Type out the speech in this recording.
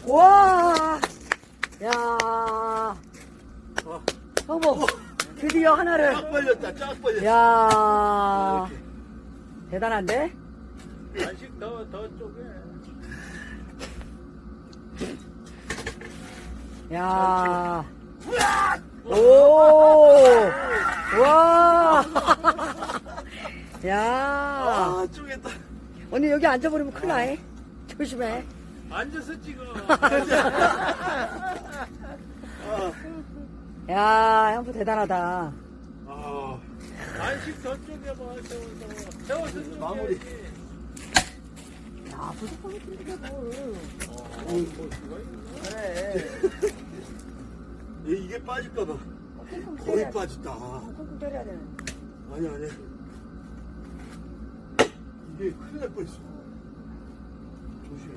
와, 야, 형부, 드디어 하나를. 쫙 벌렸다, 쫙 벌렸다. 야, 대단한데? 간식 더 쪼개. 야, 오, 와, 야, 아, 쪼갰다. 언니 여기 앉아버리면 큰일 나해. 조심해. 앉아서 찍어. 야, 형부 대단하다. 아, 간식 더 쪼개봐. 세워서 쪼개야지. 마무리. 야, 부족하게 뜯는 뭘. 그래. 이게 빠질까봐. 거의 빠졌다. 콩콩 때려야 되는. 아니, 아니. 이게 큰일 날 뻔했어. 조심해.